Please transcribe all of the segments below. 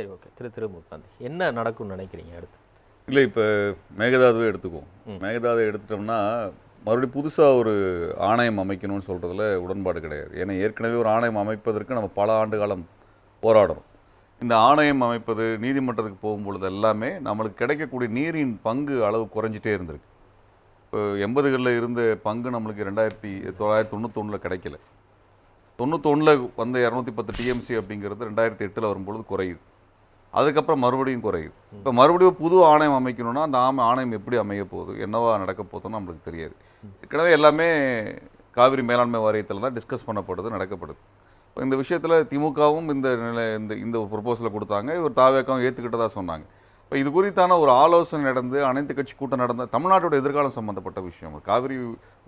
சரி, ஓகே. திருமுகாந்தி என்ன நடக்கும்னு நினைக்கிறீங்க அடுத்து? இல்லை, இப்போ மேகதாதுவே எடுத்துக்குவோம். மேகதாதுவை எடுத்துட்டோம்னா மறுபடியும் புதுசாக ஒரு ஆணையம் அமைக்கணும்னு சொல்கிறதுல உடன்பாடு கிடையாது. ஏன்னா ஏற்கனவே ஒரு ஆணையம் அமைப்பதற்கு நம்ம பல ஆண்டு காலம் போராடுறோம். இந்த ஆணையம் அமைப்பது, நீதிமன்றத்துக்கு போகும்பொழுது எல்லாமே நம்மளுக்கு கிடைக்கக்கூடிய நீரின் பங்கு அளவு குறைஞ்சிட்டே இருந்திருக்கு. இப்போ 80களில் இருந்த பங்கு நம்மளுக்கு 1991 கிடைக்கல. 91 வந்த 210 டிஎம்சி அப்படிங்கிறது 2008 வரும்பொழுது குறையுது. அதுக்கப்புறம் மறுபடியும் குறையுது. இப்போ மறுபடியும் புது ஆணையம் அமைக்கணும்னா அந்த ஆணையம் எப்படி அமைய போகுது, என்னவா நடக்க போகுதுன்னு நம்மளுக்கு தெரியாது. ஏற்கனவே எல்லாமே காவிரி மேலாண்மை வாரியத்தில் தான் டிஸ்கஸ் பண்ணப்படுது, நடக்கப்படுது. இப்போ இந்த விஷயத்தில் திமுகவும் இந்த ஒரு ப்ரொபோசலை கொடுத்தாங்க. இவர் தாவேக்காவும் ஏற்றுக்கிட்டதா சொன்னாங்க. இப்போ இது குறித்தான ஒரு ஆலோசனை நடந்து அனைத்து கட்சி கூட்டம் நடந்த தமிழ்நாட்டோட எதிர்காலம் சம்மந்தப்பட்ட விஷயம். காவிரி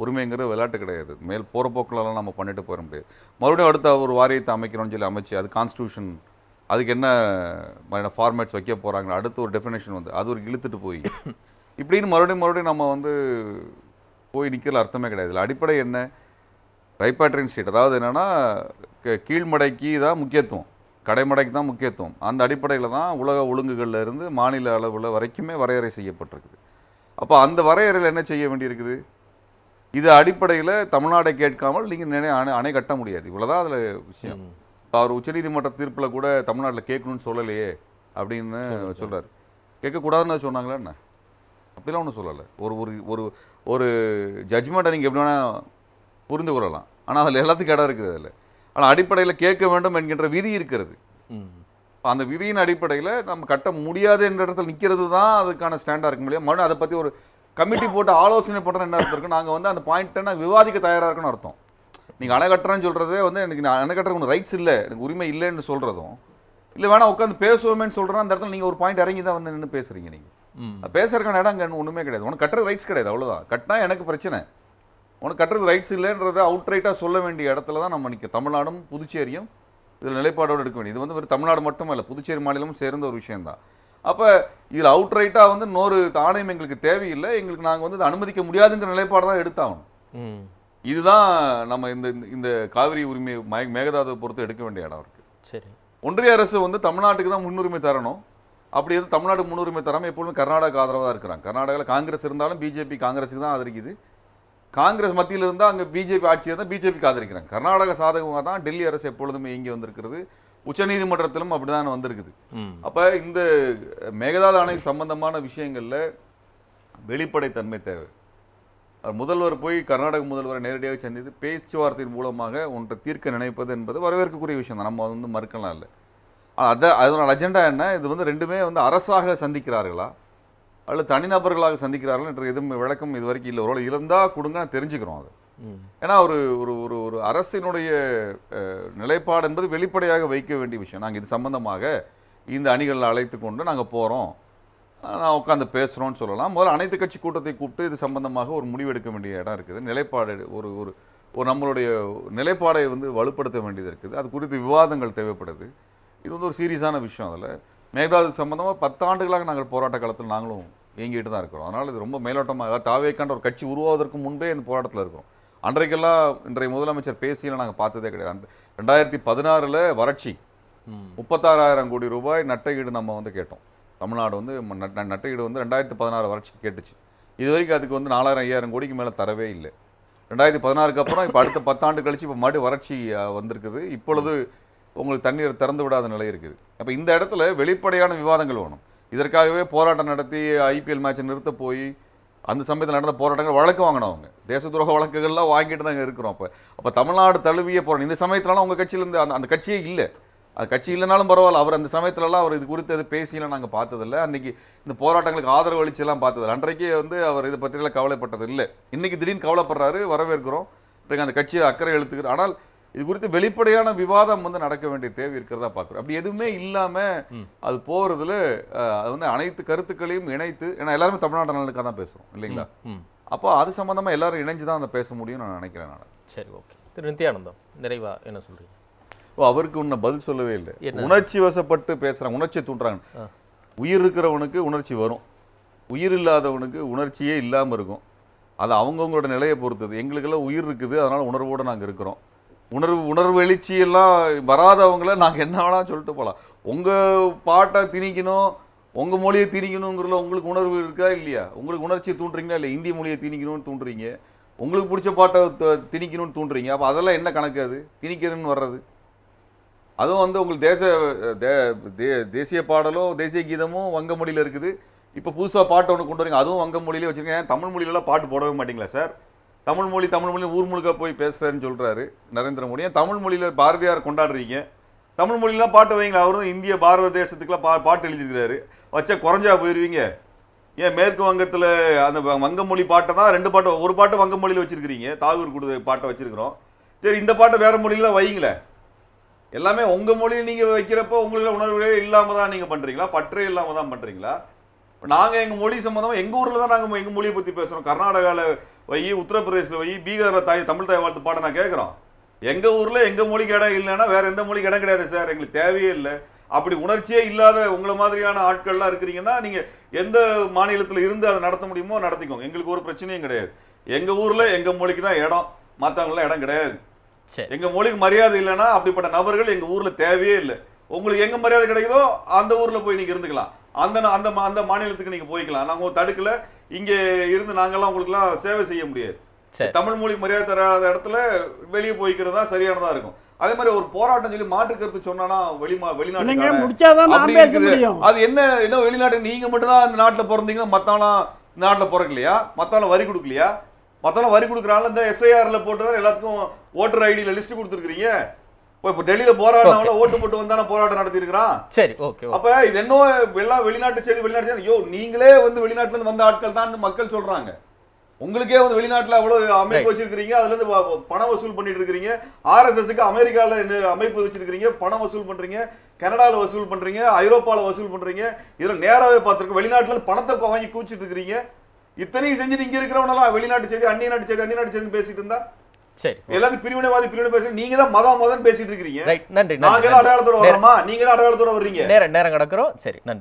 உரிமைங்கிறது விளையாட்டு கிடையாது. மேல் போகிற போக்கிலலாம் நம்ம பண்ணிட்டு போயிட முடியாது. மறுபடியும் அடுத்த ஒரு வாரியத்தை அமைக்கிறோம்னு சொல்லி அமைச்சு அது கான்ஸ்டியூஷன், அதுக்கு என்ன ஃபார்மேட்ஸ் வைக்க போகிறாங்க, அடுத்து ஒரு டெஃபினேஷன் வந்து அது ஒரு இழுத்துட்டு போய் இப்படின்னு மறுபடியும் நம்ம போய் நிற்கிற அர்த்தமே கிடையாது. இதில் அடிப்படை என்ன, ரைபாட்ரின் ஸ்டேட், அதாவது என்னென்னா கீழ்மடைக்கு தான் முக்கியத்துவம், கடைமடைக்கு தான் முக்கியத்துவம். அந்த அடிப்படையில் தான் உலக ஒழுங்குகளில் இருந்து மாநில அளவில் வரைக்குமே வரையறை செய்யப்பட்டிருக்குது. அப்போ அந்த வரையறையில் என்ன செய்ய வேண்டியிருக்குது, இது அடிப்படையில் தமிழ்நாடை கேட்காமல் நீங்கள் அணை கட்ட முடியாது. இவ்வளோதான் அதில் விஷயம். அவர் உச்சநீதிமன்ற தீர்ப்பில் கூட தமிழ்நாட்டில் கேட்கணும்னு சொல்லலையே அப்படின்னு சொல்கிறார். கேட்கக்கூடாதுன்னு சொன்னாங்களா என்ன? அப்படிலாம் ஒன்றும் சொல்லலை. ஒரு ஒரு ஒரு ஜட்ஜ்மெண்ட்டை நீங்கள் எப்படி வேணால் புரிந்து கொள்ளலாம், ஆனால் அதில் எல்லாத்துக்கும் இடம் இருக்குது. அதில் ஆனால் அடிப்படையில் கேட்க வேண்டும் என்கின்ற விதி இருக்கிறது. அந்த விதியின் அடிப்படையில் நம்ம கட்ட முடியாது என்ற இடத்துல நிற்கிறது தான் அதுக்கான ஸ்டாண்டாக இருக்க முடியும். மறுபடியும் அதை பற்றி ஒரு கமிட்டி போட்டு ஆலோசனை பண்ணுற என்ன அர்த்தம் இருக்குது, நாங்கள் அந்த பாயிண்ட்டை நான் விவாதிக்க தயாராக இருக்குன்னு அர்த்தம். நீங்கள் அணை கட்டுறேன்னு சொல்கிறதே எனக்கு அணை கட்டுறதுக்கு ஒன்று ரைட்ஸ் இல்லை, எனக்கு உரிமை இல்லைன்னு சொல்கிறதும், இல்லை வேணா உட்காந்து பேசுவோமேன்னு சொல்கிறேன். அந்த இடத்துல நீங்கள் ஒரு பாயிண்ட் இறங்கி தான் நின்று பேசுகிறீங்க. நீங்கள் பேசுறதுக்கான இடம் அங்கே ஒன்றுமே கிடையாது. உனக்கு கட்டுறது ரைட்ஸ் கிடையாது, அவ்வளோதான். கட்டினா எனக்கு பிரச்சனை, உனக்கு கட்டுறது ரைட்ஸ் இல்லைன்றதை அவுட்ரைட்டாக சொல்ல வேண்டிய இடத்துல தான் நம்ம நிற்க. தமிழ்நாடும் புதுச்சேரியும் இதில் நிலைப்பாடோடு எடுக்க வேண்டியது. இது வெறும் தமிழ்நாடு மட்டும் இல்லை, புதுச்சேரி மாநிலமும் சேர்ந்த ஒரு விஷயம்தான். அப்போ இதில் அவுட்ரைட்டாக இன்னொரு ஆணையம் எங்களுக்கு தேவையில்லை, எங்களுக்கு நாங்கள் அனுமதிக்க முடியாதுங்கிற நிலைப்பாடு தான் எடுத்தாகணும். இதுதான் நம்ம இந்த காவிரி உரிமை மேகதாதுவை பொறுத்து எடுக்க வேண்டிய இடம் இருக்குது. சரி, ஒன்றிய அரசு தமிழ்நாட்டுக்கு தான் முன்னுரிமை தரணும். அப்படி எதுவும் தமிழ்நாடு முன்னுரிமை தராமல் எப்பொழுதும் கர்நாடகா ஆதரவாக தான் இருக்கிறாங்க. கர்நாடகாவில் காங்கிரஸ் இருந்தாலும் பிஜேபி காங்கிரஸுக்கு தான் ஆதரிக்குது. காங்கிரஸ் மத்தியில் இருந்தால் அங்கே பிஜேபி ஆட்சியை தான் பிஜேபிக்கு ஆதரிக்கிறாங்க. கர்நாடக சாதகமாக தான் டெல்லி அரசு எப்பொழுதுமே இங்கே வந்திருக்கிறது. உச்சநீதிமன்றத்திலும் அப்படி தான் வந்திருக்குது. அப்போ இந்த மேகதாது அணை சம்பந்தமான விஷயங்களில் வெளிப்படைத்தன்மை தேவை. முதல்வர் போய் கர்நாடக முதல்வரை நேரடியாக சந்தித்து பேச்சுவார்த்தையின் மூலமாக ஒன்றை தீர்க்க நினைப்பது என்பது வரவேற்கக்கூடிய விஷயம் தான், நம்ம மறுக்கலாம் இல்லை. அதனோட அஜெண்டா என்ன, இது ரெண்டுமே அரசாக சந்திக்கிறார்களா அல்லது தனிநபர்களாக சந்திக்கிறார்கள் என்ற எதுவும் விளக்கம் இது வரைக்கும் இல்லை. ஒரு இருந்தால் கொடுங்க, தெரிஞ்சுக்கிறோம் அது. ஏன்னா ஒரு ஒரு ஒரு அரசினுடைய நிலைப்பாடு என்பது வெளிப்படையாக வைக்க வேண்டிய விஷயம். நாங்கள் இது சம்பந்தமாக இந்த அணிகளை அழைத்து கொண்டு நாங்கள் போகிறோம், நான் உட்காந்து பேசுகிறோன்னு சொல்லலாம். முதல்ல அனைத்து கட்சி கூட்டத்தை கூப்பிட்டு இது சம்பந்தமாக ஒரு முடிவு எடுக்க வேண்டிய இடம் இருக்குது. நிலைப்பாடு ஒரு ஒரு நம்மளுடைய நிலைப்பாடை வலுப்படுத்த வேண்டியது இருக்குது. அது குறித்து விவாதங்கள் தேவைப்படுது. இது ஒரு சீரியஸான விஷயம். அதில் மேகதாது சம்பந்தமாக 10 ஆண்டுகளாக நாங்கள் போராட்ட காலத்தில் நாங்களும் இயங்கிட்டு தான் இருக்கிறோம். அதனால் இது ரொம்ப மேலோட்டமாக தாவேக்கான்ற ஒரு கட்சி உருவாவதற்கு முன்பே இந்த போராட்டத்தில் இருக்கிறோம். அன்றைக்கெல்லாம் இன்றைய முதலமைச்சர் பேசியெல்லாம் நாங்கள் பார்த்ததே கிடையாது. 2016 வறட்சி 36,000 கோடி ரூபாய் நட்டையீடு நம்ம கேட்டோம். தமிழ்நாடு நட்டையீடு 2016 வறட்சிக்கு கேட்டுச்சு. இது வரைக்கும் அதுக்கு 4,000-5,000 கோடிக்கு மேலே தரவே இல்லை. 2016க்கு அப்புறம் இப்போ அடுத்த 10 ஆண்டு கழிச்சு இப்போ மறுபடியும் வறட்சி வந்திருக்குது. இப்பொழுது உங்களுக்கு தண்ணீர் திறந்து விடாத நிலை இருக்குது. அப்போ இந்த இடத்துல வெளிப்படையான விவாதங்கள் வேணும். இதற்காகவே போராட்டம் நடத்தி ஐபிஎல் மேட்சை நிறுத்த போய் அந்த சமயத்தில் நடந்த போராட்டங்கள் வழக்கு வாங்கினவங்க, தேச துரோக வழக்குகள்லாம் வாங்கிட்டு நாங்கள் இருக்கிறோம். அப்போ தமிழ்நாடு தழுவிய போராட்டம் இந்த சமயத்துலலாம் உங்கள் கட்சியிலேருந்து அந்த கட்சியே இல்லை. அது கட்சி இல்லைனாலும் பரவாயில்ல, அவர் அந்த சமயத்துலலாம் அவர் இது குறித்து அது பேசியெல்லாம் நாங்கள் பார்த்ததில்லை. அன்றைக்கி இந்த போராட்டங்களுக்கு ஆதரவு அளிச்செல்லாம் பார்த்ததில்லை. அன்றைக்கே அவர் இதை பற்றியெல்லாம் கவலைப்பட்டது இல்லை. இன்றைக்கி திடீர்னு கவலைப்படுறாரு, வரவேற்கிறோம். இன்றைக்கு அந்த கட்சியை அக்கறை எழுத்துக்கிறோம். ஆனால் இது குறித்து வெளிப்படையான விவாதம் நடக்க வேண்டிய தேவை இருக்கிறதா பார்க்குறோம். அப்படி எதுவுமே இல்லாமல் அது போகிறதுல அது அனைத்து கருத்துக்களையும் இணைத்து, ஏன்னா எல்லாருமே தமிழ்நாடு நலனுக்காக தான் பேசுகிறோம் இல்லைங்களா? அப்போ அது சம்மந்தமாக எல்லாரும் இணைஞ்சு தான் அதை பேச முடியும்னு நான் நினைக்கிறேன். நான் சரி, ஓகே. திரு நித்யானந்தம், நிறைவா என்ன சொல்கிறீங்க? அவருக்கு இன்னும் பதில் சொல்லவே இல்லை. உணர்ச்சி வசப்பட்டு பேசுகிறாங்க, உணர்ச்சி தூண்டுறாங்க. உயிர் இருக்கிறவனுக்கு உணர்ச்சி வரும், உயிர் இல்லாதவனுக்கு உணர்ச்சியே இல்லாமல் இருக்கும். அது அவங்கவுங்களோட நிலையை பொறுத்தது. எங்களுக்கெல்லாம் உயிர் இருக்குது, அதனால் உணர்வோடு நாங்கள் இருக்கிறோம். உணர்வு எழுச்சி எல்லாம் வராதவங்கள நாங்கள் என்ன வேணாலும் சொல்லிட்டு போகலாம். உங்கள் பாட்டை திணிக்கணும், உங்கள் மொழியை திணிக்கணுங்கிறதுல உங்களுக்கு உணர்வு இருக்கா இல்லையா? உங்களுக்கு உணர்ச்சியை தூண்டுறீங்களா இல்லை? இந்திய மொழியை திணிக்கணும்னு தூண்டுறீங்க, உங்களுக்கு பிடிச்ச பாட்டை திணிக்கணும்னு தூண்டுறீங்க. அப்போ அதெல்லாம் என்ன கணக்கு? அது திணிக்கணும்னு வர்றது. அதுவும் வந்து உங்களுக்கு தேசிய பாடலும் தேசிய கீதமும் வங்க மொழியில் இருக்குது. இப்போ புதுசாக பாட்டு ஒன்று கொண்டு வரீங்க, அதுவும் வங்க மொழியிலே வச்சுருக்கேன். தமிழ் மொழியிலலாம் பாட்டு போடவே மாட்டீங்களா சார்? தமிழ் மொழி ஊர் முழுக்க போய் பேசுறேன்னு சொல்கிறாரு நரேந்திர மோடி. ஏன் தமிழ் மொழியில் பாரதியார் கொண்டாடுறீங்க? தமிழ் மொழிலாம் பாட்டு வைங்களா? அவரும் இந்திய பாரத தேசத்துக்குலாம் பாட்டு எழுதியிருக்கிறாரு. வச்சா குறைஞ்சா போயிடுவீங்க. ஏன் மேற்கு வங்கத்தில் அந்த வங்க மொழி பாட்டை தான் 2 பாட்டு, ஒரு பாட்டு வங்க மொழியில் வச்சுருக்கிறீங்க, தாகூர் கொடுத்த பாட்டை வச்சுருக்கிறோம். சரி, இந்த பாட்டை வேறு மொழியில் வைங்களேன். எல்லாமே உங்கள் மொழியில் நீங்கள் வைக்கிறப்போ உங்களுக்கு உணர்வுகளே இல்லாமல் தான் நீங்கள் பண்ணுறீங்களா? பற்றே இல்லாமல் தான் பண்ணுறீங்களா? நாங்கள் எங்கள் மொழி சம்மந்தமாக எங்கள் ஊரில் தான் நாங்கள் எங்கள் மொழியை பற்றி பேசுகிறோம். கர்நாடகாவில் வை, உத்தரப்பிரதேசில் வை, பீகாரில் தமிழ் தாய் வாழ்த்து பாட நான் கேட்குறோம். எங்கள் ஊரில் எங்கள் மொழிக்கு இடம் இல்லைன்னா வேறு எந்த மொழிக்கு இடம் கிடையாது சார். எங்களுக்கு தேவையே இல்லை. அப்படி உணர்ச்சியே இல்லாத உங்களை மாதிரியான ஆட்கள்லாம் இருக்கிறீங்கன்னா நீங்கள் எந்த மாநிலத்தில் இருந்து அதை நடத்த முடியுமோ நடத்திக்கோங்க. எங்களுக்கு ஒரு பிரச்சனையும் கிடையாது. எங்கள் ஊரில் எங்கள் மொழிக்கு தான் இடம், மற்றவங்களாம் இடம் கிடையாது. எங்கள் மொழிக்கு மரியாதை இல்லைன்னா அப்படிப்பட்ட நபர்கள் எங்கள் ஊரில் தேவையே இல்லை. உங்களுக்கு எங்கே மரியாதை கிடைக்குதோ அந்த ஊரில் போய் நீங்கள் இருந்துக்கலாம். அந்த மாநிலத்துக்கு நீங்கள் போய்க்கலாம். நாங்கள் தடுக்கல. இங்கே இருந்து நாங்கள்லாம் உங்களுக்குலாம் சேவை செய்ய முடியாது. தமிழ் மொழி மரியாதை தராத இடத்துல வெளியே போய்க்கிறது தான் சரியானதாக இருக்கும். அதே மாதிரி ஒரு போராட்டம் சொல்லி மாற்று கருத்து சொன்னா வெளிநாட்டு அது என்ன வெளிநாட்டு நீங்க மட்டும் தான் இந்த நாட்டில் பிறந்தீங்கன்னா மத்தாலாம் இந்த நாட்டில் பிறக்கலையா? மத்தாலும் வரி கொடுக்கலையா? மத்தாலும் வரி கொடுக்குறாங்க. இந்த எஸ்ஐஆர்ல போட்டுதான் எல்லாத்துக்கும் ஓட்டர் ஐடியில லிஸ்ட் கொடுத்துருக்கீங்க. இப்போ டெல்லியில போராடினவங்கள ஓட்டு போட்டு வந்தான போராட்டம் நடத்தி இருக்கிறான். சரி, ஓகே. அப்ப இது என்ன எல்லாம் வெளிநாட்டு செய்தி ஐயோ நீங்களே வந்து வெளிநாட்டுல இருந்து வந்த ஆட்கள் தான் மக்கள் சொல்றாங்க. உங்களுக்கே வந்து வெளிநாட்டுல அவ்வளவு அமைப்பு வச்சிருக்கீங்க, அதுல இருந்து பணம் வசூல் பண்ணிட்டு இருக்கிறீங்க. RSSக்கு அமெரிக்கால அமைப்பு வச்சிருக்கீங்க, பணம் வசூல் பண்றீங்க. கனடால வசூல் பண்றீங்க, ஐரோப்பால வசூல் பண்றீங்க. இதுல நேராவே பார்த்திருக்கோம். வெளிநாட்டுல இருந்து பணத்தை வாங்கி கூச்சிட்டு இருக்கிறீங்க. இத்தனையும் செஞ்சுட்டு இங்க இருக்கிறவனெல்லாம் வெளிநாட்டு செய்தி, அந்நிய நாட்டு செய்தி பேசிட்டு இருந்தா சரி, எல்லாரும் பிரிவினைவாதி பேசி நீங்க தான் மதம் பேசிட்டு இருக்கீங்க. நன்றி. நாங்க அடையாளத்தோட வரோமா? நீங்க தான் அடையாளத்தோட வர்றீங்க. நேரம் கிடக்குறோம். சரி, நன்றி.